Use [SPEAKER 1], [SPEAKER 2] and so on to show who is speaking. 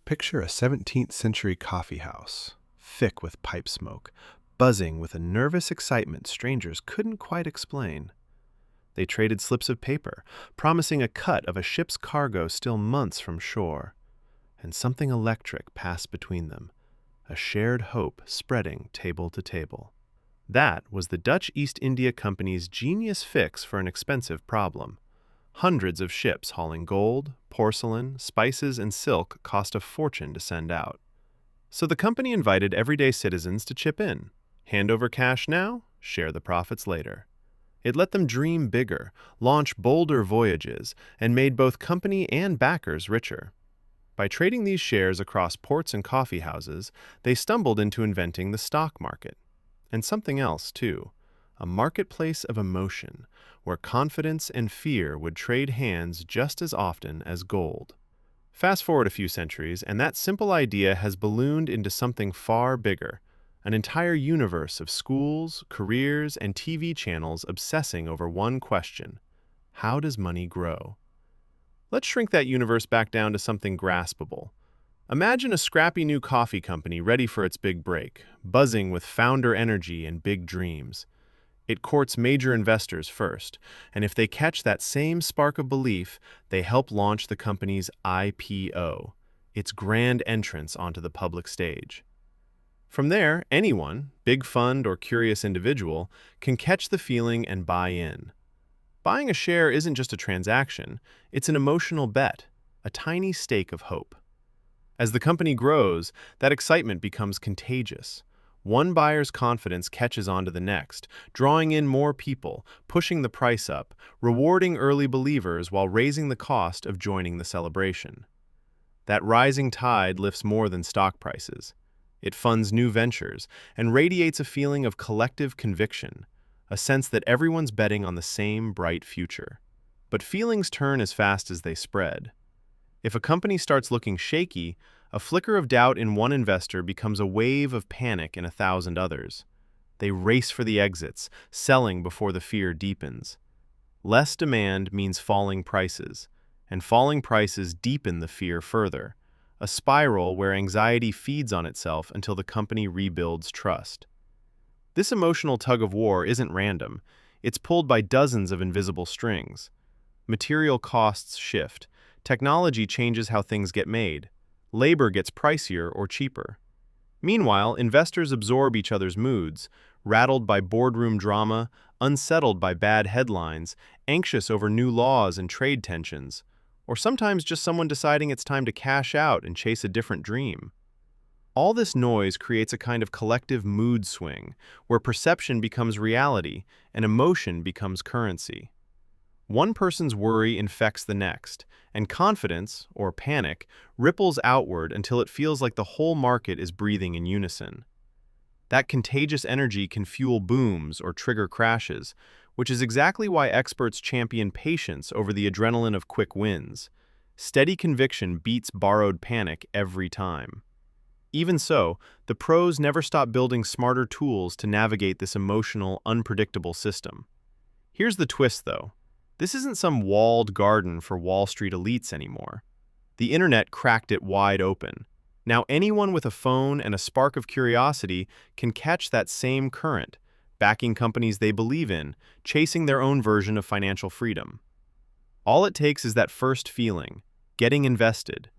[SPEAKER 1] Picture a 17th century coffee house, thick with pipe smoke, buzzing with a nervous excitement strangers couldn't quite explain. They traded slips of paper, promising a cut of a ship's cargo still months from shore. And something electric passed between them, a shared hope spreading table to table. That was the Dutch East India Company's genius fix for an expensive problem. Hundreds of ships hauling gold, porcelain, spices, and silk cost a fortune to send out. So the company invited everyday citizens to chip in. Hand over cash now, share the profits later. It let them dream bigger, launch bolder voyages, and made both company and backers richer. By trading these shares across ports and coffee houses, they stumbled into inventing the stock market. And something else, too. A marketplace of emotion, where confidence and fear would trade hands just as often as gold. Fast forward a few centuries, and that simple idea has ballooned into something far bigger, an entire universe of schools, careers, and TV channels obsessing over one question: how does money grow? Let's shrink that universe back down to something graspable. Imagine a scrappy new coffee company ready for its big break, buzzing with founder energy and big dreams. It courts major investors first, and if they catch that same spark of belief, they help launch the company's IPO, its grand entrance onto the public stage. From there, anyone, big fund or curious individual, can catch the feeling and buy in. Buying a share isn't just a transaction, it's an emotional bet, a tiny stake of hope. As the company grows, that excitement becomes contagious. One buyer's confidence catches on to the next, drawing in more people, pushing the price up, rewarding early believers while raising the cost of joining the celebration. That rising tide lifts more than stock prices. It funds new ventures and radiates a feeling of collective conviction, a sense that everyone's betting on the same bright future. But feelings turn as fast as they spread. If a company starts looking shaky, a flicker of doubt in one investor becomes a wave of panic in 1,000 others. They race for the exits, selling before the fear deepens. Less demand means falling prices, and falling prices deepen the fear further, a spiral where anxiety feeds on itself until the company rebuilds trust. This emotional tug-of-war isn't random. It's pulled by dozens of invisible strings. Material costs shift. Technology changes how things get made. Labor gets pricier or cheaper. Meanwhile, investors absorb each other's moods, rattled by boardroom drama, unsettled by bad headlines, anxious over new laws and trade tensions, or sometimes just someone deciding it's time to cash out and chase a different dream. All this noise creates a kind of collective mood swing, where perception becomes reality and emotion becomes currency. One person's worry infects the next, and confidence, or panic, ripples outward until it feels like the whole market is breathing in unison. That contagious energy can fuel booms or trigger crashes, which is exactly why experts champion patience over the adrenaline of quick wins. Steady conviction beats borrowed panic every time. Even so, the pros never stop building smarter tools to navigate this emotional, unpredictable system. Here's the twist, though. This isn't some walled garden for Wall Street elites anymore. The internet cracked it wide open. Now anyone with a phone and a spark of curiosity can catch that same current, backing companies they believe in, chasing their own version of financial freedom. All it takes is that first feeling, getting invested,